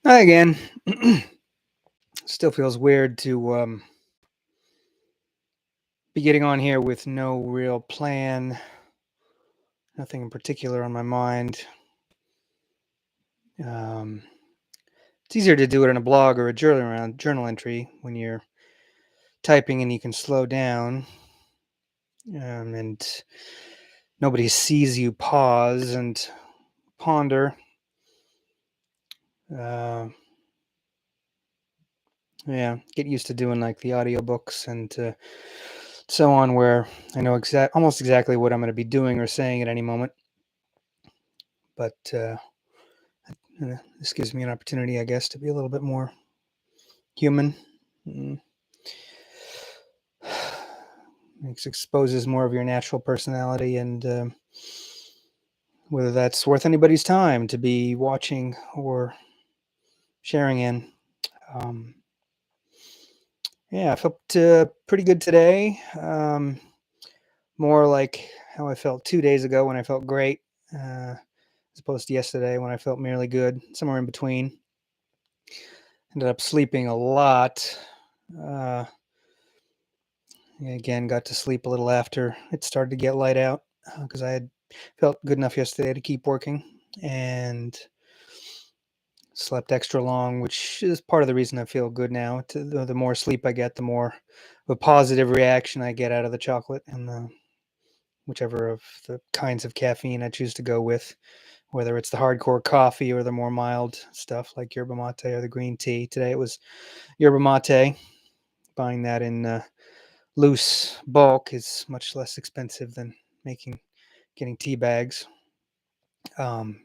Hi again. Still feels weird to be getting on here with no real plan, nothing in particular on my mind. Um, it's easier to do it in a blog or a journal entry when you're typing and you can slow down and nobody sees you pause and ponder. Uh, yeah, get used to doing like the audiobooks and so on, where I know almost exactly what I'm going to be doing or saying at any moment. But this gives me an opportunity, I guess, to be a little bit more human. Mm. It exposes more of your natural personality, and whether that's worth anybody's time to be watching or sharing in. Um, yeah, I felt pretty good today. More like how I felt 2 days ago when I felt great, as opposed to yesterday when I felt merely good, somewhere in between. Ended up sleeping a lot. Uh, Again, got to sleep a little after it started to get light out because I had felt good enough yesterday to keep working and slept extra long, which is part of the reason I feel good now. The more sleep I get, the more of a positive reaction I get out of the chocolate and whichever of the kinds of caffeine I choose to go with, whether it's the hardcore coffee or the more mild stuff like yerba mate or the green tea. Today it was yerba mate. Buying that in loose bulk is much less expensive than getting tea bags. Um,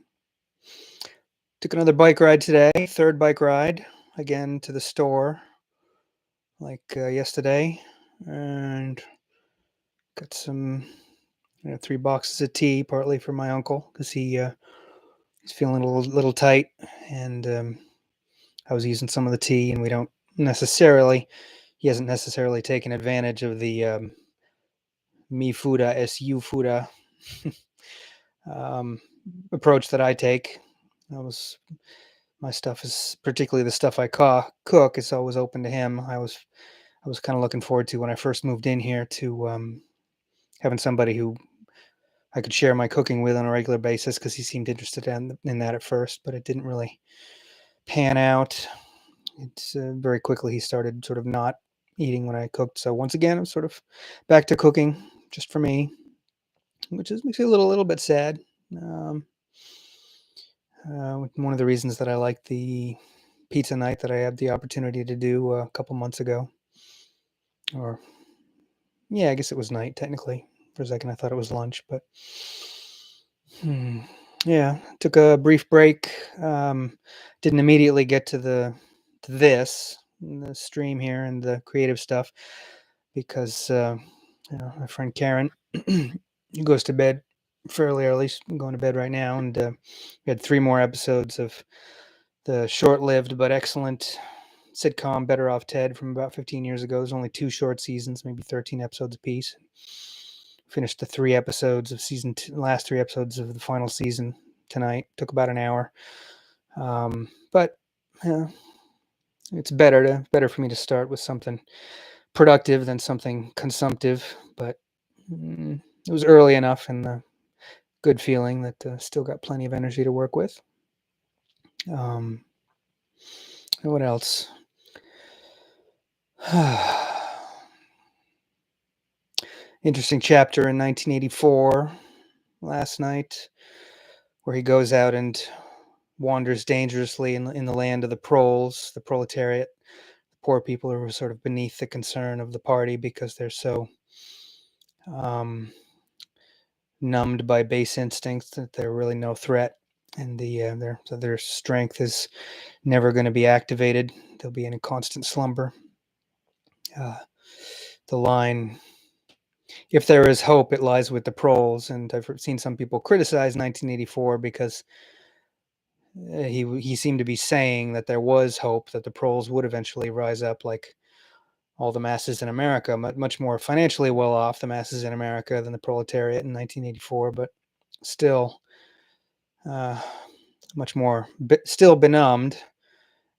Took another bike ride today, third bike ride again to the store like yesterday, and got some 3 boxes of tea, partly for my uncle because he's feeling a little tight, and I was using some of the tea, and he hasn't necessarily taken advantage of the Mi Fuda SU Fuda um, approach that I take. I was My stuff is, particularly the stuff I cook, is always open to him. I was kind of looking forward to, when I first moved in here, to having somebody who I could share my cooking with on a regular basis, because he seemed interested in that at first, but it didn't really pan out. It's very quickly he started sort of not eating when I cooked. So once again, I'm sort of back to cooking just for me, which makes me a little bit sad. Um, One of the reasons that I like the pizza night that I had the opportunity to do a couple months ago, or yeah, I guess it was night technically. For a second, I thought it was lunch, but hmm, yeah, took a brief break. Didn't immediately get to the stream here and the creative stuff, because my friend Karen goes to bed fairly early. She's going to bed right now, and we had 3 more episodes of the short-lived but excellent sitcom Better Off Ted from about 15 years ago. There's only 2 short seasons, maybe 13 episodes apiece. Finished the last 3 episodes of the final season tonight. Took about an hour, but yeah, it's better for me to start with something productive than something consumptive. But it was early enough, and good feeling that still got plenty of energy to work with. What else? Interesting chapter in 1984 last night, where he goes out and wanders dangerously in the land of the proles, the proletariat, the poor people who are sort of beneath the concern of the party because they're so um, numbed by base instincts that they're really no threat, and their strength is never going to be activated. They'll be in a constant slumber. The line, "If there is hope, it lies with the proles," and I've seen some people criticize 1984 because he seemed to be saying that there was hope that the proles would eventually rise up, like all the masses in America, much more financially well off, the masses in America, than the proletariat in 1984, but still uh, much more, still benumbed,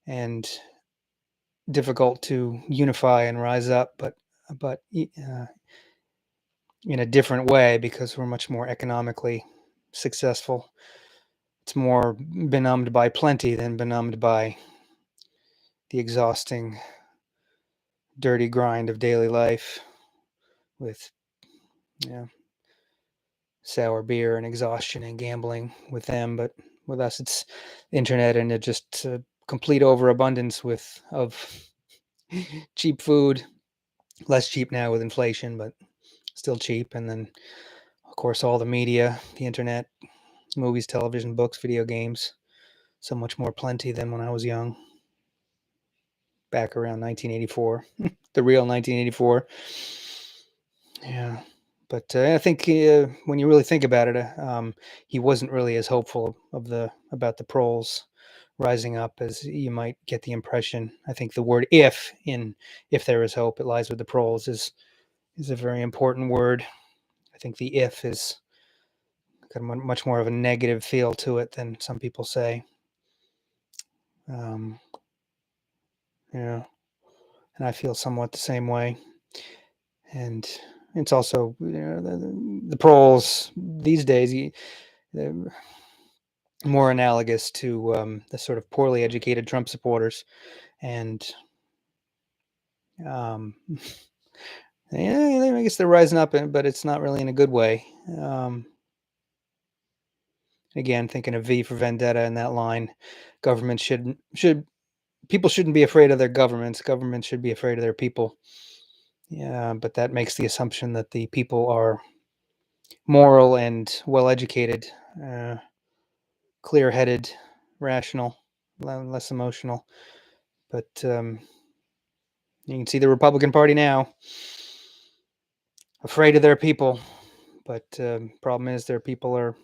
and difficult to unify and rise up, but in a different way because we're much more economically successful. It's more benumbed by plenty than benumbed by the exhausting, dirty grind of daily life with, you know, sour beer and exhaustion and gambling with them. But with us, it's internet and it just complete overabundance of cheap food. Less cheap now with inflation, but still cheap. And then, of course, all the media, the internet, movies, television, books, video games. So much more plenty than when I was young, back around 1984, the real 1984. Yeah. But I think when you really think about it, he wasn't really as hopeful about the proles rising up as you might get the impression. I think the word "if there is hope, it lies with the proles" is a very important word. I think the "if" is got much more of a negative feel to it than some people say. Um, yeah, and I feel somewhat the same way. And it's also, the proles these days. They're more analogous to the sort of poorly educated Trump supporters, and um, yeah, I guess they're rising up, but it's not really in a good way. Again, thinking of V for Vendetta in that line, government should people shouldn't be afraid of their governments. Governments should be afraid of their people. Yeah, but that makes the assumption that the people are moral and well educated, clear headed, rational, less emotional. But you can see the Republican Party now afraid of their people. But problem is their people are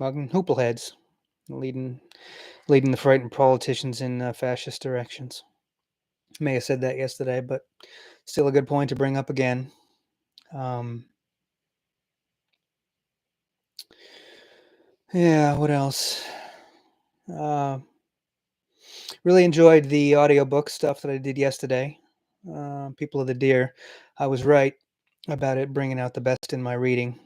mugging hoopleheads, leading the frightened politicians in fascist directions. May have said that yesterday, but still a good point to bring up again. Yeah, what else? Really enjoyed the audiobook stuff that I did yesterday. People of the Deer. I was right about it bringing out the best in my reading.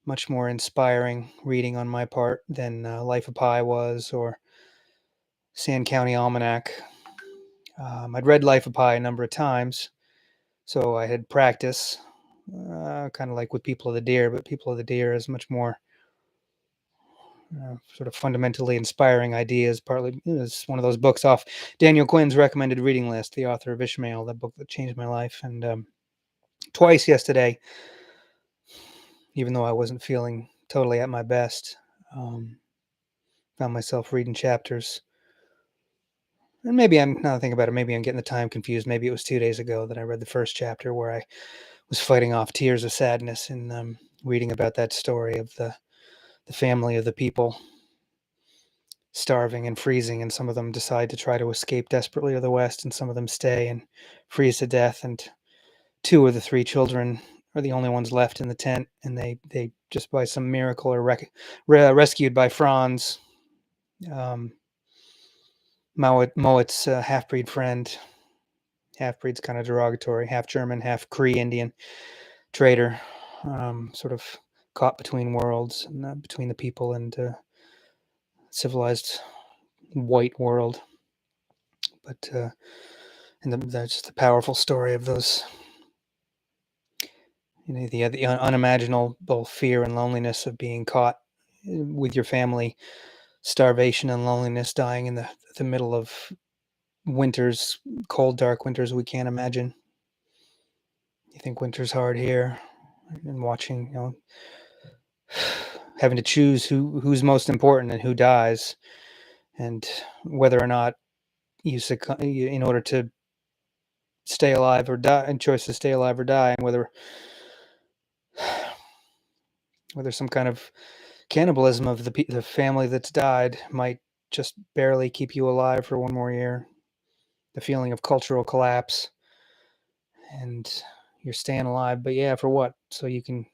Much more inspiring reading on my part than Life of Pi was, or Sand County Almanac. I'd read Life of Pi a number of times, so I had practice, kind of like with People of the Deer, but People of the Deer is much more sort of fundamentally inspiring ideas. Partly, it's one of those books off Daniel Quinn's recommended reading list, the author of Ishmael, that book that changed my life. And twice yesterday, even though I wasn't feeling totally at my best, found myself reading chapters. And maybe now that I think about it, maybe I'm getting the time confused. Maybe it was 2 days ago that I read the first chapter where I was fighting off tears of sadness and reading about that story of the family of the people starving and freezing, and some of them decide to try to escape desperately to the west, and some of them stay and freeze to death, and two of the three children are the only ones left in the tent, and they just by some miracle are rescued by Franz, um, Mowat's half-breed friend. Half-breed's kind of derogatory, half German, half Cree Indian trader, sort of caught between worlds, and between the people and civilized white world. But and that's just the powerful story of those, the unimaginable fear and loneliness of being caught with your family, starvation and loneliness, dying in the middle of winters, cold, dark winters we can't imagine. You think winter's hard here, and watching, having to choose who's most important and who dies, and whether or not you succumb in order to stay alive or die, and choice to stay alive or die, and whether some kind of cannibalism of the family that's died might just barely keep you alive for one more year. The feeling of cultural collapse, and you're staying alive, but yeah, for what? So you can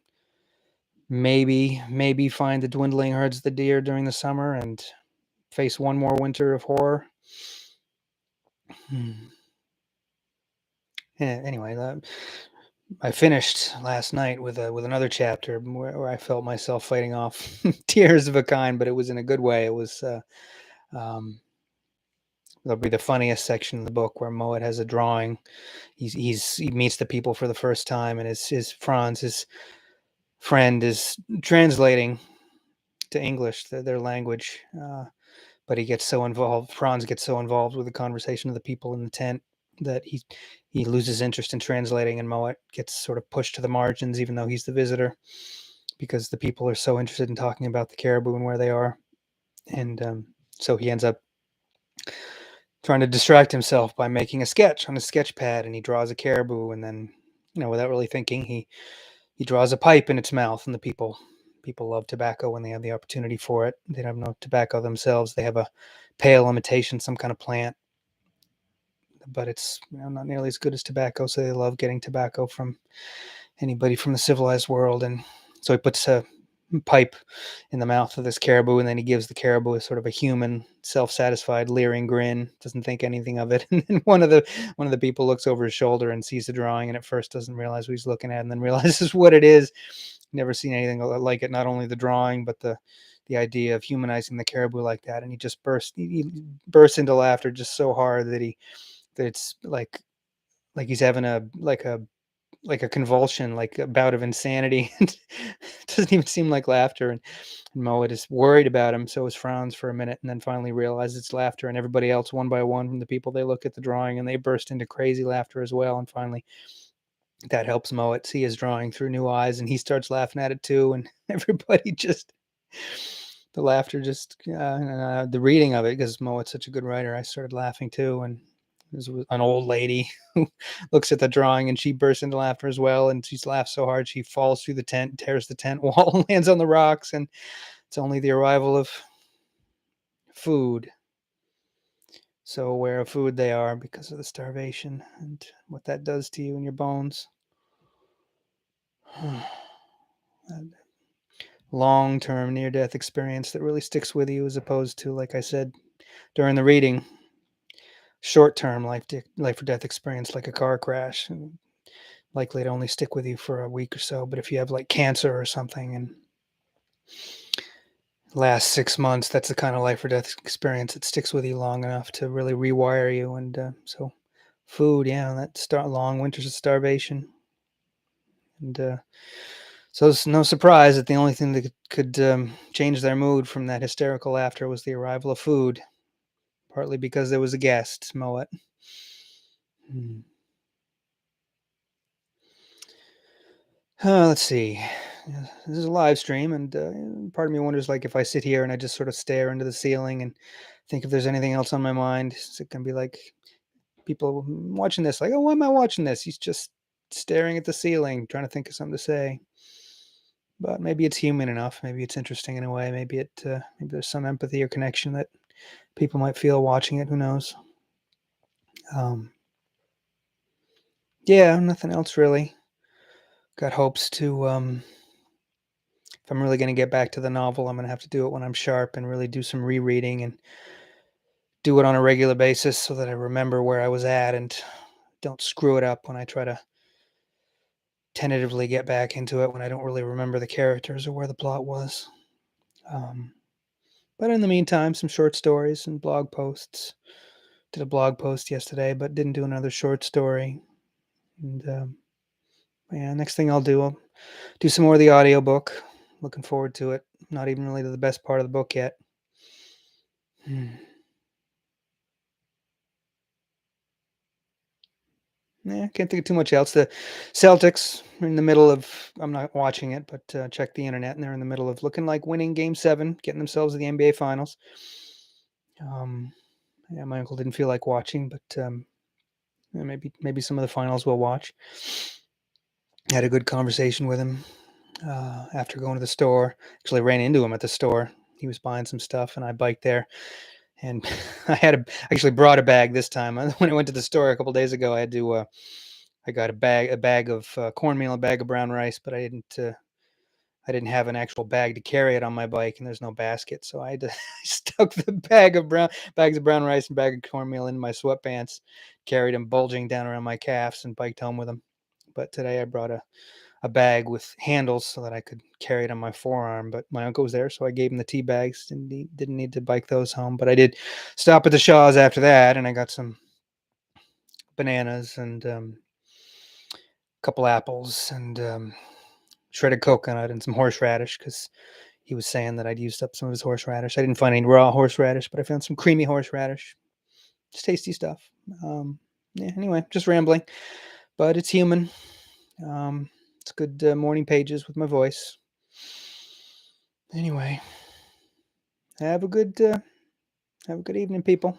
maybe find the dwindling herds of the deer during the summer and face one more winter of horror. Hmm. Yeah, anyway, I finished last night with another chapter where I felt myself fighting off tears of a kind, but it was in a good way. It was um, It'll be the funniest section of the book where Moet has a drawing. He meets the people for the first time, and his Franz, his friend, is translating to English their language. But he gets so involved. Franz gets so involved with the conversation of the people in the tent that he loses interest in translating, and Moet gets sort of pushed to the margins, even though he's the visitor, because the people are so interested in talking about the caribou and where they are. And so he ends up trying to distract himself by making a sketch on a sketch pad, and he draws a caribou, and then, without really thinking, he draws a pipe in its mouth, and the people love tobacco when they have the opportunity for it. They don't have no tobacco themselves. They have a pale imitation, some kind of plant, but it's, not nearly as good as tobacco. So they love getting tobacco from anybody from the civilized world. And so he puts a pipe in the mouth of this caribou, and then he gives the caribou a sort of a human, self-satisfied, leering grin. Doesn't think anything of it. And then one of the people looks over his shoulder and sees the drawing, and at first doesn't realize what he's looking at, and then realizes what it is. Never seen anything like it. Not only the drawing, but the idea of humanizing the caribou like that. And he just he bursts into laughter just so hard that it's like he's having a convulsion, like a bout of insanity. It doesn't even seem like laughter. And Moet is worried about him, so is Franz for a minute, and then finally realizes it's laughter. And everybody else, one by one, from the people, they look at the drawing and they burst into crazy laughter as well. And finally, that helps Moet see his drawing through new eyes, and he starts laughing at it too. And everybody just the laughter just the reading of it, because Moet's such a good writer. I started laughing too, and there's an old lady who looks at the drawing and she bursts into laughter as well, and she's laughed so hard she falls through the tent, tears the tent wall, and lands on the rocks. And it's only the arrival of food. So aware of food they are because of the starvation and what that does to you and your bones. Long-term near-death experience that really sticks with you, as opposed to, like I said during the reading, short-term life or death experience like a car crash, likely to only stick with you for a week or so. But if you have like cancer or something and last 6 months, that's the kind of life or death experience that sticks with you long enough to really rewire you. And so food, yeah, that long winters of starvation. And so it's no surprise that the only thing that could change their mood from that hysterical laughter was the arrival of food, partly because there was a guest, Moet. Hmm. Let's see. This is a live stream, and part of me wonders, like, if I sit here and I just sort of stare into the ceiling and think if there's anything else on my mind, is it going to be like people watching this, like, oh, why am I watching this? He's just staring at the ceiling, trying to think of something to say. But maybe it's human enough. Maybe it's interesting in a way. Maybe there's some empathy or connection that people might feel watching it. Who knows? Um, yeah, nothing else really. Got hopes to. If I'm really going to get back to the novel, I'm going to have to do it when I'm sharp and really do some rereading and do it on a regular basis so that I remember where I was at and don't screw it up when I try to tentatively get back into it when I don't really remember the characters or where the plot was. Um, but in the meantime, some short stories and blog posts. Did a blog post yesterday, but didn't do another short story. And yeah, next thing I'll do some more of the audiobook. Looking forward to it. Not even really to the best part of the book yet. Hmm. Yeah, can't think of too much else. The Celtics are in the middle of. I'm not watching it, but check the internet, and they're in the middle of looking like winning Game 7, getting themselves to the NBA Finals. Um, yeah, my uncle didn't feel like watching, but yeah, maybe some of the finals we'll watch. Had a good conversation with him after going to the store. Actually, ran into him at the store. He was buying some stuff, and I biked there. And actually brought a bag this time. When I went to the store a couple days ago, I got a bag of cornmeal, a bag of brown rice, but I didn't have an actual bag to carry it on my bike, and there's no basket, so I had to Took the bags of brown rice and bag of cornmeal in my sweatpants, carried them bulging down around my calves, and biked home with them. But today I brought a bag with handles so that I could carry it on my forearm. But my uncle was there, so I gave him the tea bags. Didn't need to bike those home. But I did stop at the Shaw's after that, and I got some bananas and a couple apples and shredded coconut and some horseradish because he was saying that I'd used up some of his horseradish. I didn't find any raw horseradish, but I found some creamy horseradish. It's tasty stuff. Yeah. Anyway, just rambling, but it's human. It's good morning pages with my voice. Anyway, have a good evening, people.